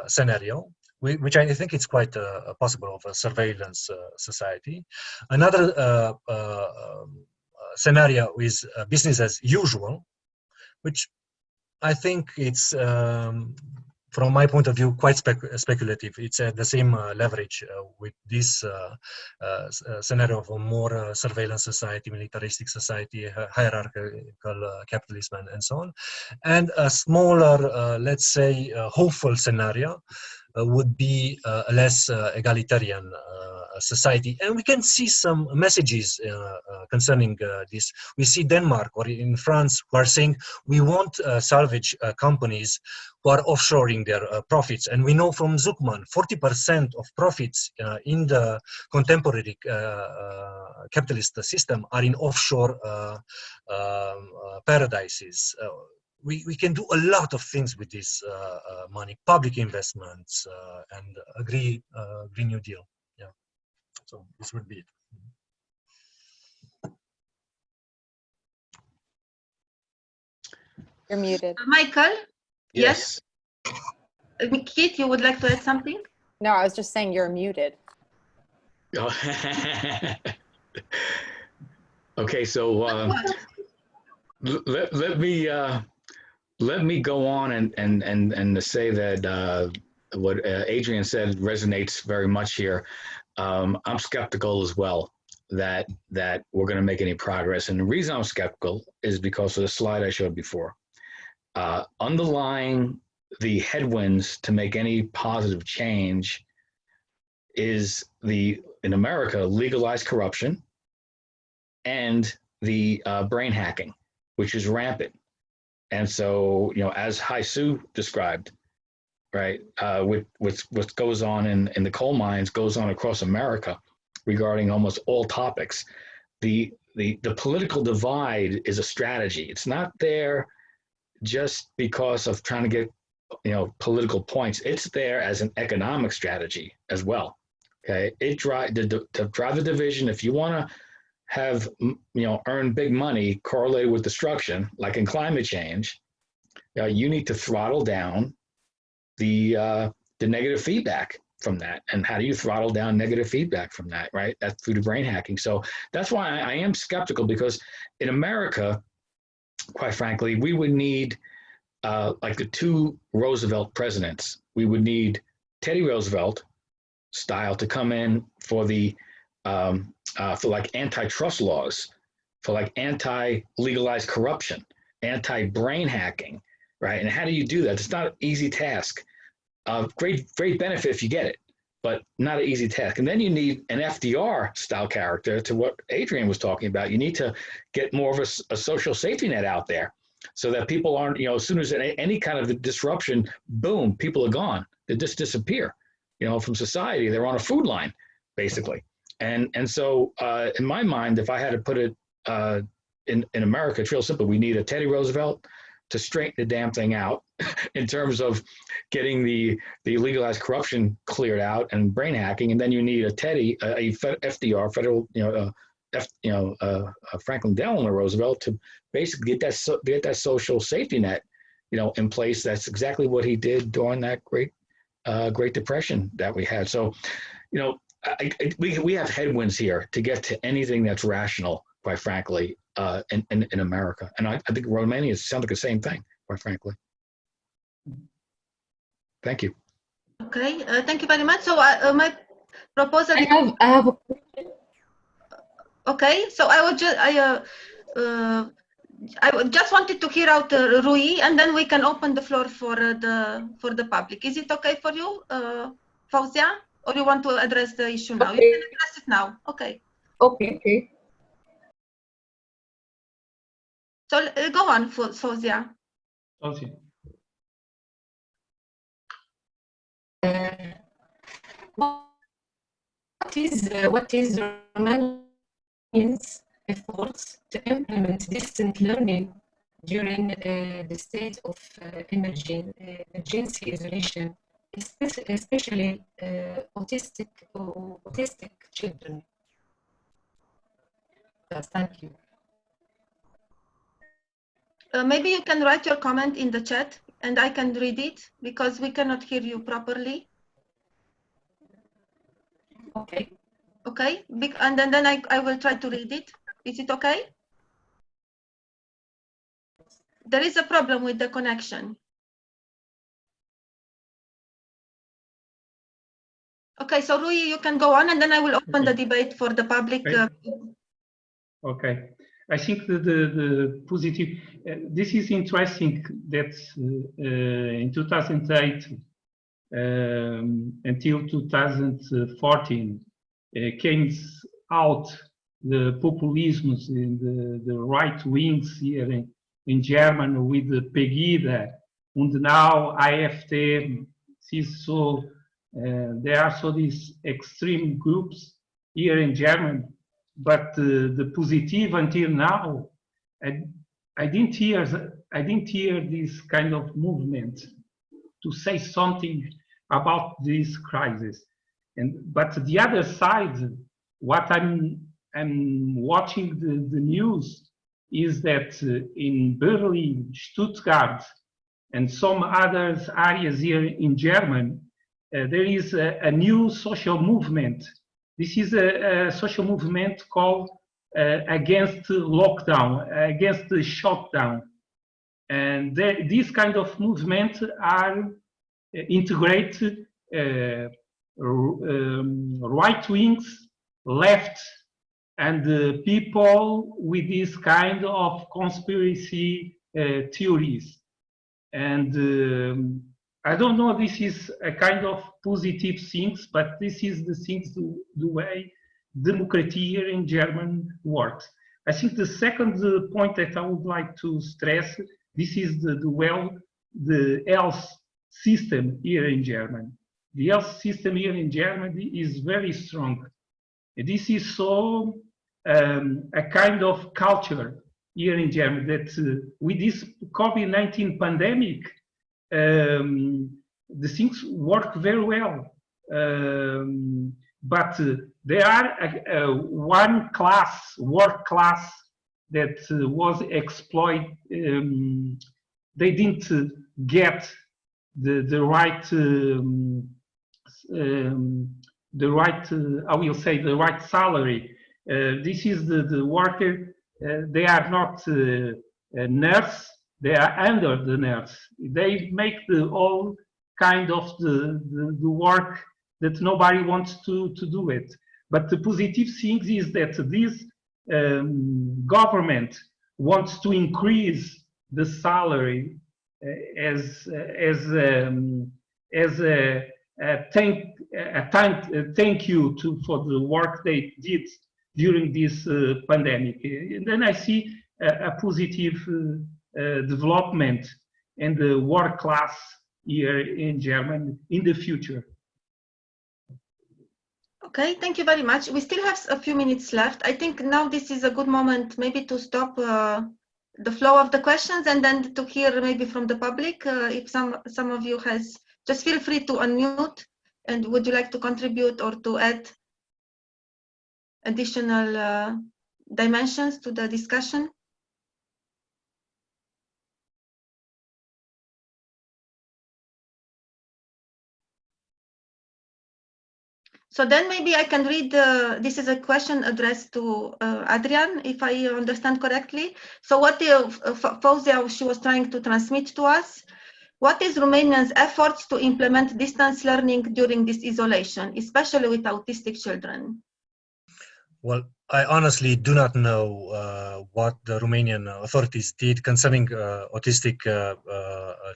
scenario, which I think it's quite possible, of a surveillance society. Another scenario is business as usual, which I think it's, from my point of view, quite speculative. It's at the same leverage with this scenario of a more surveillance society, militaristic society, hierarchical capitalism, and so on. And a smaller, let's say, hopeful scenario would be a less egalitarian society. And we can see some messages concerning this. We see Denmark or in France who are saying, we won't salvage companies who are offshoring their profits. And we know from Zuckman, 40% of profits in the contemporary capitalist system are in offshore paradises. We can do a lot of things with this money, public investments, and Green New Deal. Yeah, so this would be it. You're muted. Michael? Yes. Keith, you would like to add something? No, I was just saying you're muted. Okay, so let me go on and to say that what Adrian said resonates very much here. I'm skeptical as well that we're going to make any progress, and the reason I'm skeptical is because of the slide I showed before. Underlying the headwinds to make any positive change is in America, legalized corruption and the brain hacking, which is rampant. And so, as Haisu described, right, what goes on in the coal mines goes on across America. regarding almost all topics. The political divide is a strategy. It's not there just because of trying to get, you know, political points. It's there as an economic strategy as well. Okay, to drive the division. If you want to have, you know, earn big money correlated with destruction, like in climate change, you need to throttle down the negative feedback from that. And how do you throttle down negative feedback from that, right? That's through the brain hacking. So that's why I am skeptical, because in America, quite frankly, we would need like the two Roosevelt presidents. We would need Teddy Roosevelt style to come in for the for like antitrust laws, for like anti-legalized corruption, anti-brain hacking, right? And how do you do that? It's not an easy task. Great benefit if you get it, but not an easy task. And then you need an FDR style character, to what Adrian was talking about. You need to get more of a social safety net out there, so that people aren't, you know, as soon as any kind of disruption, boom, people are gone. They just disappear, you know, from society. They're on a food line, basically. And so in my mind, if I had to put it in America, it's real simple. We need a Teddy Roosevelt to straighten the damn thing out in terms of getting the legalized corruption cleared out and brain hacking. And then you need a Teddy, a FDR, federal, Franklin Delano Roosevelt, to basically get that social safety net, you know, in place. That's exactly what he did during that Great Depression that we had. So, you know, we have headwinds here to get to anything that's rational, quite frankly, in America. And I think Romania sounds like the same thing, quite frankly. Thank you. Okay, thank you very much. So my proposal. I have a question. Okay, so I just wanted to hear out Rui, and then we can open the floor for the public. Is it okay for you, Fauzia, or you want to address the issue now? Okay. You can address it now. Okay. Okay. So go on, Fauzia. Okay. What is Romania's efforts to implement distant learning during the state of emergency isolation, especially autistic children? Yes, thank you. Maybe you can write your comment in the chat and I can read it, because we cannot hear you properly. Okay. Okay, and then I will try to read it. Is it okay? There is a problem with the connection. Okay, so Rui, you can go on, and then I will open the debate for the public. Okay. I think the positive, this is interesting that in 2008 until 2014 came out the populisms in the right wings here in Germany with the Pegida, and now AfD. So there are so these extreme groups here in Germany. But the positive until now, I didn't hear this kind of movement to say something about this crisis. But the other side, what I'm watching the news is that in Berlin, Stuttgart, and some other areas here in Germany, there is a new social movement. This is a social movement called against lockdown, against the shutdown. And these kind of movements are integrated right wings, left, and people with this kind of conspiracy theories. And I don't know, this is a kind of positive things, but this is the things, the way democracy here in Germany works. I think the second point that I would like to stress, this is the health system here in Germany. The health system here in Germany is very strong. This is so a kind of culture here in Germany that with this COVID-19 pandemic, the things work very well. But there are one class, work class, that was exploited. They didn't get the right, I will say, the right salary. This is the worker. They are not a nurse. They are under the nurse. They make the all kind of the work that nobody wants to do it. But the positive thing is that this government wants to increase the salary as a thank you for the work they did during this pandemic. And then I see a positive development in the work class here in Germany in the future. Okay, thank you very much. We still have a few minutes left. I think now this is a good moment maybe to stop the flow of the questions and then to hear maybe from the public. If some of you has, just feel free to unmute, and would you like to contribute or to add additional dimensions to the discussion? So then maybe I can read, this is a question addressed to Adrian, if I understand correctly. So what Fauzia, she was trying to transmit to us, what is Romania's efforts to implement distance learning during this isolation, especially with autistic children? Well, I honestly do not know what the Romanian authorities did concerning autistic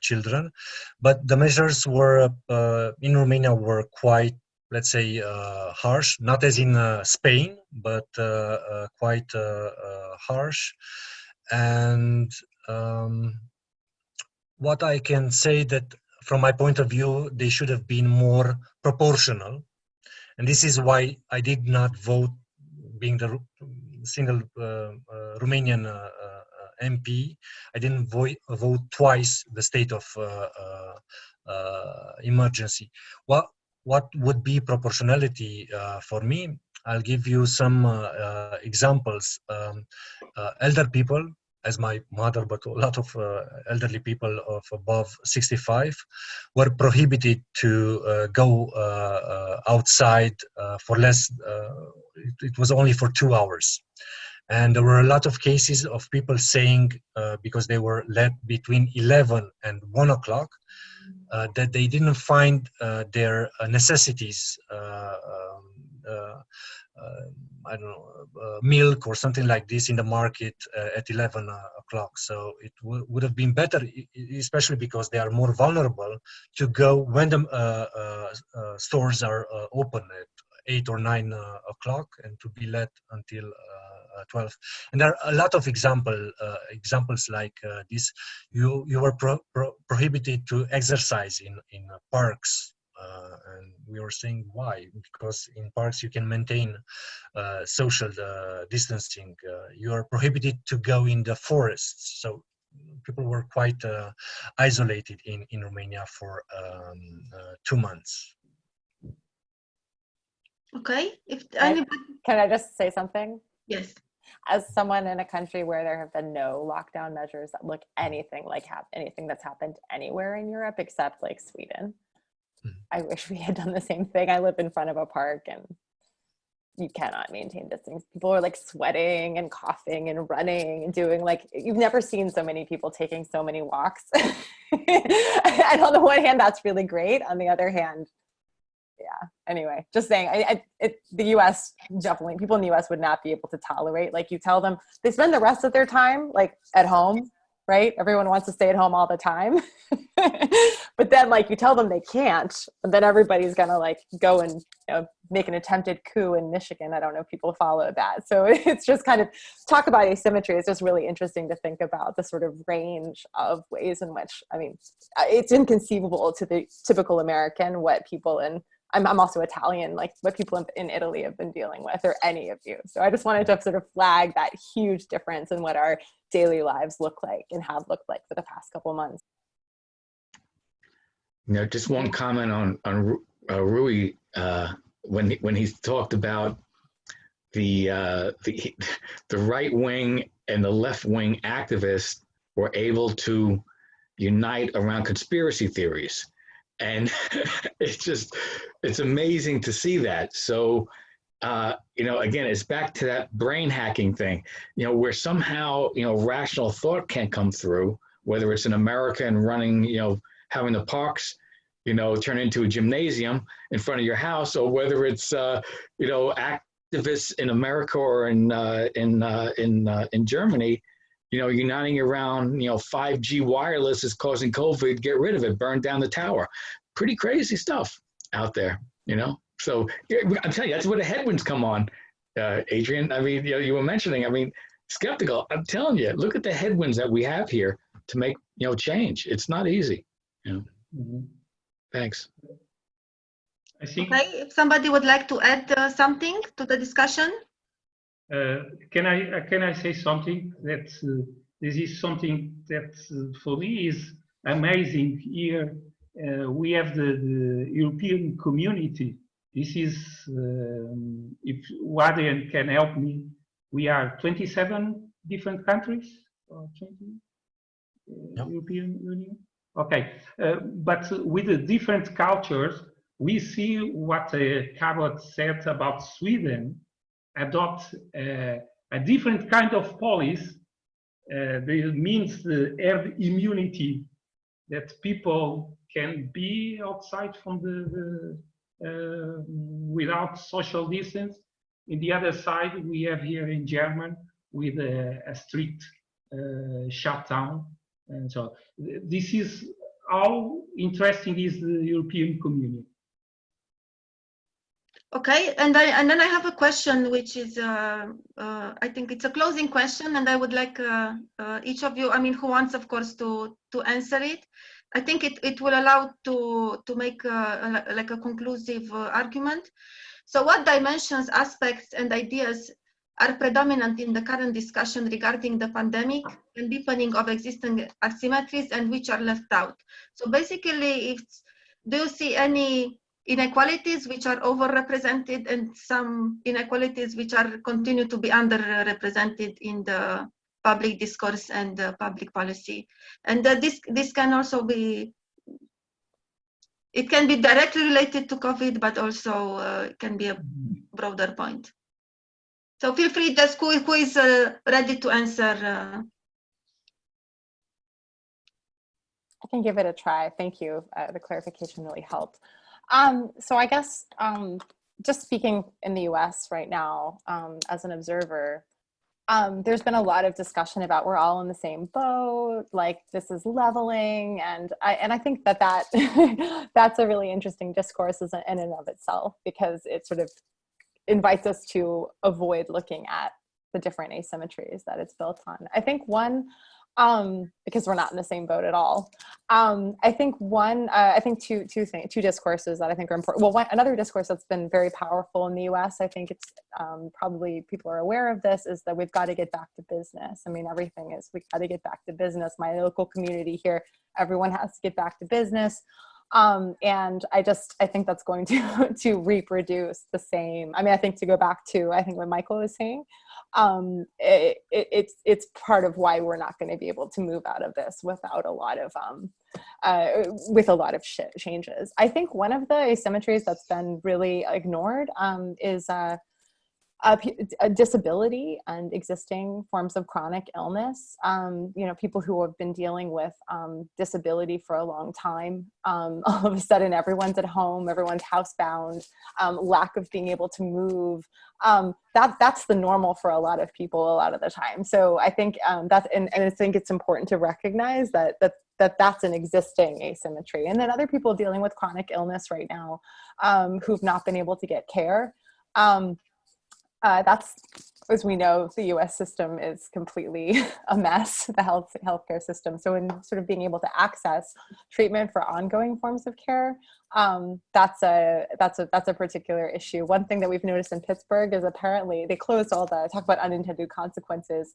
children, but the measures were in Romania were quite, let's say, harsh, not as in Spain, but quite harsh. And what I can say that from my point of view, they should have been more proportional. And this is why I did not vote, being the single Romanian MP, I didn't vote twice the state of emergency. What would be proportionality for me? I'll give you some examples. Elder people, as my mother, but a lot of elderly people of above 65 were prohibited to go outside for less, it was only for 2 hours. And there were a lot of cases of people saying, because they were let between 11 and 1 o'clock, that they didn't find their necessities, I don't know, milk or something like this in the market at 11 o'clock. So it would have been better, especially because they are more vulnerable, to go when the stores are open at 8 or 9 o'clock and to be let until 12. And there are a lot of examples like this. You were prohibited to exercise in parks. And we were saying why? Because in parks you can maintain social distancing. You are prohibited to go in the forests. So people were quite isolated in Romania for 2 months. Okay, if anybody... Can I just say something? Yes. As someone in a country where there have been no lockdown measures that look anything like anything that's happened anywhere in Europe except like Sweden, I wish we had done the same thing. I live in front of a park and you cannot maintain distance. People are like sweating and coughing and running and doing like, you've never seen so many people taking so many walks. And on the one hand, that's really great. On the other hand, yeah, anyway, just saying, the US, definitely, people in the US would not be able to tolerate, like you tell them, they spend the rest of their time like at home, right? Everyone wants to stay at home all the time. But then like you tell them they can't, and then everybody's gonna like go and make an attempted coup in Michigan. I don't know if people follow that. So it's just kind of, talk about asymmetry. It's just really interesting to think about the sort of range of ways in which, I mean, it's inconceivable to the typical American what people in I'm also Italian, like what people in Italy have been dealing with, or any of you. So I just wanted to sort of flag that huge difference in what our daily lives look like and have looked like for the past couple months. You know, just one comment on Rui, when he talked about the right wing and the left wing activists were able to unite around conspiracy theories, and it's amazing to see that. So you know, again, it's back to that brain hacking thing, you know, where somehow, you know, rational thought can't come through, whether it's in America and running, you know, having the parks, you know, turn into a gymnasium in front of your house, or whether it's, you know, activists in America or in Germany, you know, uniting around, you know, 5G wireless is causing COVID, get rid of it, burn down the tower. Pretty crazy stuff out there, you know? So I'm telling you, that's where the headwinds come on, Adrian. I mean, you know, you were mentioning, I mean, skeptical. I'm telling you, look at the headwinds that we have here to make, you know, change. It's not easy, you know? Mm-hmm. Thanks. I think. Okay, if somebody would like to add something to the discussion. Can I say something that this is something that for me is amazing here. We have the European community. This is, if Adrian can help me, we are 27 different countries, or 20, Yep. European Union. Okay, but with the different cultures, we see what Cabot said about Sweden, adopt a different kind of policy. This means the herd immunity, that people can be outside from without social distance. In the other side, we have here in Germany with a strict shutdown. And so this is how interesting is the European Community. Okay, and then I have a question, which is I think it's a closing question, and I would like each of you, I mean, who wants, of course, to answer it. I think it will allow to make like a conclusive argument. So, what dimensions, aspects, and ideas are predominant in the current discussion regarding the pandemic and deepening of existing asymmetries, and which are left out? So, basically, do you see any inequalities which are overrepresented and some inequalities which are continue to be underrepresented in the public discourse and public policy? And this can also be, it can be directly related to COVID, but also it can be a broader point. So feel free, just who is ready to answer. I can give it a try. Thank you. The clarification really helped. So I guess just speaking in the US right now as an observer, there's been a lot of discussion about we're all in the same boat, like this is leveling. And I think that that's a really interesting discourse in and of itself, because it sort of invites us to avoid looking at the different asymmetries that it's built on. I think one, because we're not in the same boat at all. I think two discourses that I think are important. Well, another discourse that's been very powerful in the US, I think it's probably people are aware of this, is that we've got to get back to business. I mean, everything is, we've got to get back to business. My local community here, everyone has to get back to business. And I think that's going to reproduce the same. I mean, I think to go back to, I think what Michael was saying, it's part of why we're not going to be able to move out of this without a lot of with a lot of changes. I think one of the asymmetries that's been really ignored is a disability and existing forms of chronic illness. You know, people who have been dealing with disability for a long time, all of a sudden everyone's at home, everyone's housebound, lack of being able to move. That's the normal for a lot of people a lot of the time. So I think and I think it's important to recognize that's an existing asymmetry. And then other people dealing with chronic illness right now who've not been able to get care. That's as we know, the U.S. system is completely a mess, the healthcare system. So in sort of being able to access treatment for ongoing forms of care, that's a particular issue. One thing that we've noticed in Pittsburgh is apparently they closed talk about unintended consequences.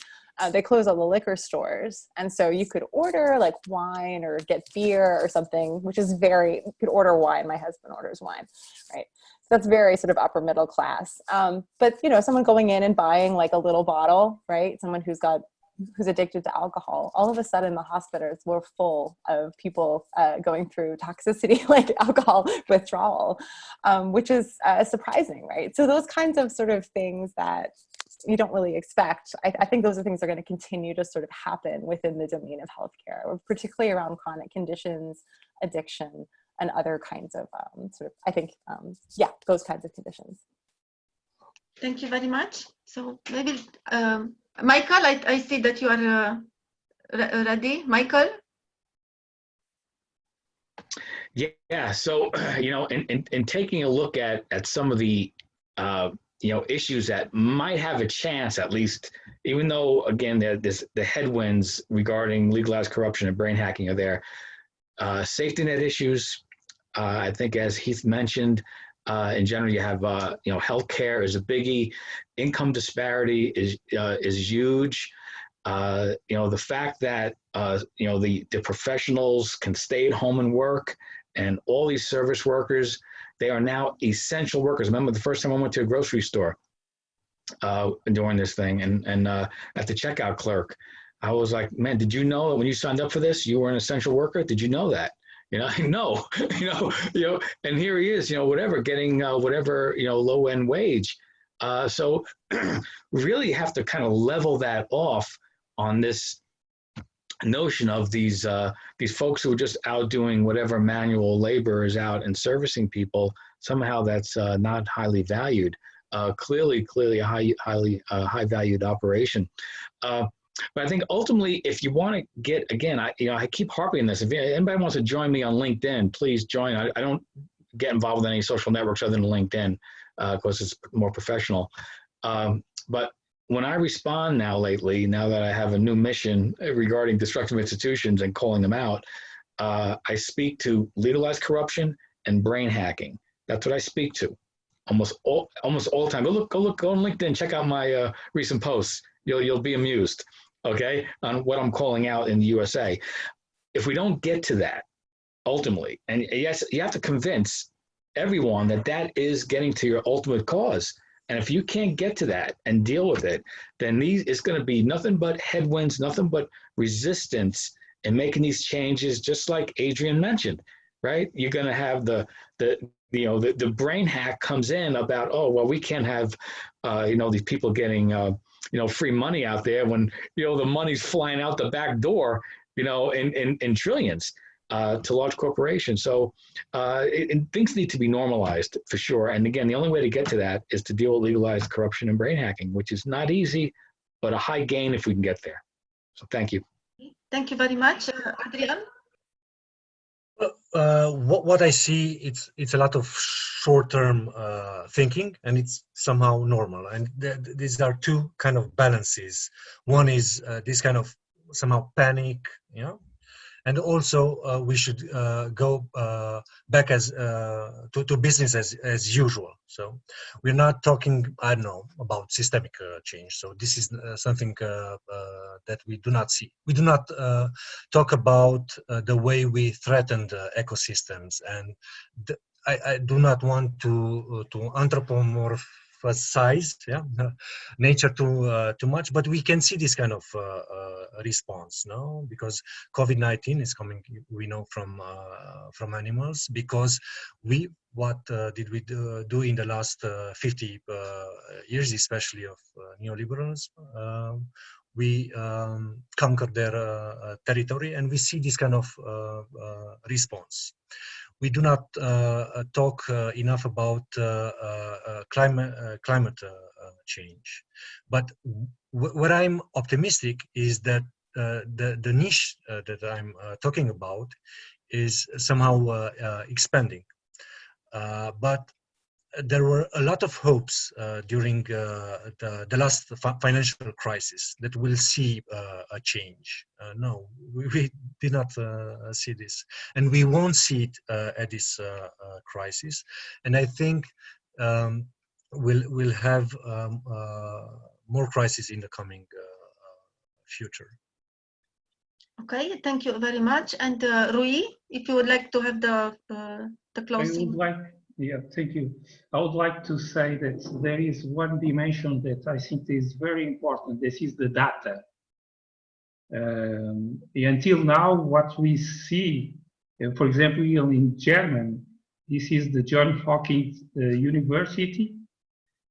They closed all the liquor stores. And so you could order like wine or get beer or something, which is you could order wine. My husband orders wine, right? So that's very sort of upper middle class. But, you know, someone going in and buying like a little bottle, right? Someone who's addicted to alcohol, all of a sudden the hospitals were full of people going through toxicity, like alcohol withdrawal, which is surprising, right? So those kinds of sort of things that you don't really expect, I think those are things that are going to continue to sort of happen within the domain of healthcare, particularly around chronic conditions, addiction, and other kinds of those kinds of conditions. Thank you very much. So maybe, Michael, I see that you are ready. Michael? Yeah, so, you know, in taking a look at some of the, you know, issues that might have a chance, at least, even though, again, the headwinds regarding legalized corruption and brain hacking are there, safety net issues, I think, as Heath mentioned, in general, you have, you know, healthcare is a biggie. Income disparity is huge. You know, the fact that, you know, the professionals can stay at home and work, and all these service workers, they are now essential workers. Remember the first time I went to a grocery store during this thing, and at the checkout clerk, I was like, man, did you know that when you signed up for this, you were an essential worker? Did you know that? You know, no, you know, and here he is, you know, getting whatever, you know, low end wage. So really have to kind of level that off on this notion of these folks who are just out doing whatever manual labor is out and servicing people. Somehow that's not highly valued. Clearly a highly high valued operation. But I think ultimately, if you want to get, again, I keep harping on this. If anybody wants to join me on LinkedIn, please join. I don't get involved with any social networks other than LinkedIn because it's more professional. But when I respond now that I have a new mission regarding destructive institutions and calling them out, I speak to legalized corruption and brain hacking. That's what I speak to almost all the time. Go on LinkedIn, check out my recent posts. You'll be amused, okay, on what I'm calling out in the USA. If we don't get to that, ultimately, and yes, you have to convince everyone that is getting to your ultimate cause. And if you can't get to that and deal with it, then it's going to be nothing but headwinds, nothing but resistance in making these changes, just like Adrian mentioned, right? You're going to have the brain hack comes in about, oh, well, we can't have, you know, these people getting, you know, free money out there when, you know, the money's flying out the back door, you know, in trillions to large corporations. So things need to be normalized for sure. And again, the only way to get to that is to deal with legalized corruption and brain hacking, which is not easy, but a high gain if we can get there. So thank you. Thank you very much, Adrian. What I see, it's a lot of short-term thinking, and it's somehow normal. And these are two kind of balances. One is this kind of somehow panic, you know, and also we should go back to business as usual. So we're not talking, I don't know, about systemic change. So this is something that we do not see. We do not talk about the way we threaten the ecosystems, and I do not want to anthropomorphize nature too much, but we can see this kind of response, no? Because COVID-19 is coming, we know, from animals. Because what did we do in the last 50 years, especially of neoliberalism? We conquered their territory, and we see this kind of response. We do not talk enough about climate change. But what I'm optimistic is that the niche that I'm talking about is somehow expanding. But there were a lot of hopes during the last financial crisis that we'll see a change. No, we did not see this, and we won't see it at this crisis. And I think we'll have more crises in the coming future. Okay, thank you very much. And Rui, if you would like to have the closing. Yeah, thank you. I would like to say that there is one dimension that I think is very important. This is the data. Until now, what we see, for example, in German, this is the Johns Hopkins University,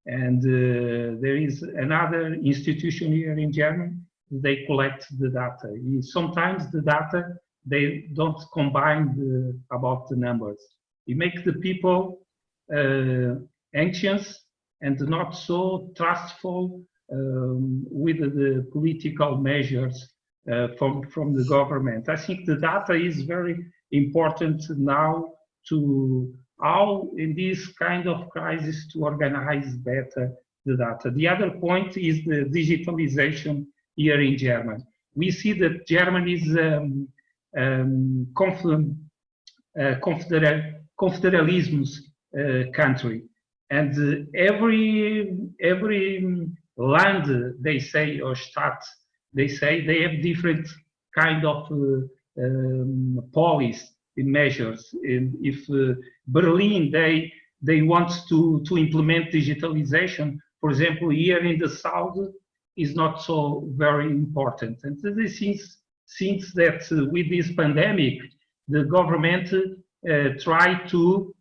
and there is another institution here in Germany. They collect the data. Sometimes the data, they don't combine about the numbers. It makes the people anxious and not so trustful with the political measures from the government. I think the data is very important now to how in this kind of crisis to organize better the data. The other point is the digitalization here in Germany. We see that Germany is confederalism country, and every land, they say, or Stadt, they say they have different kind of policy measures. And if Berlin, they want to implement digitalization, for example, here in the south, is not so very important. And this is since that with this pandemic, the government tried to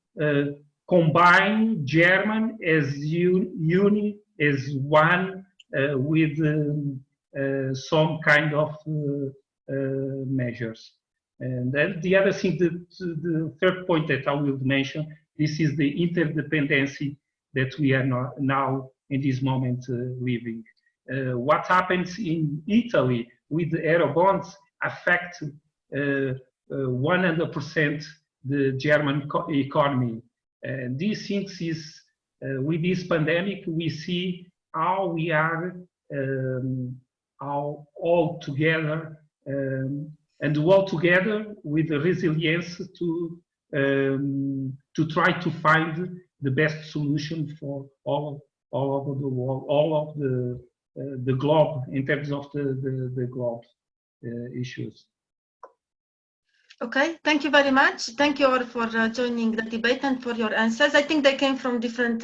combine German as as one with some kind of measures. And then the other thing, the third point that I will mention, this is the interdependency that we are now in this moment living. What happens in Italy with the Eurobonds affect 100% the German economy. And these things is, with this pandemic, we see how we are how all together and all together with the resilience to try to find the best solution for all over the world, all of the globe in terms of the globe issues. Okay, thank you very much. Thank you all for joining the debate and for your answers. I think they came from different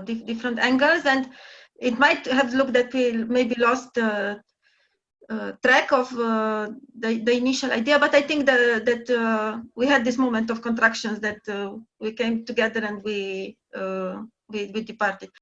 different angles, and it might have looked that we maybe lost track of the initial idea, but I think that we had this moment of contractions that we came together and we departed.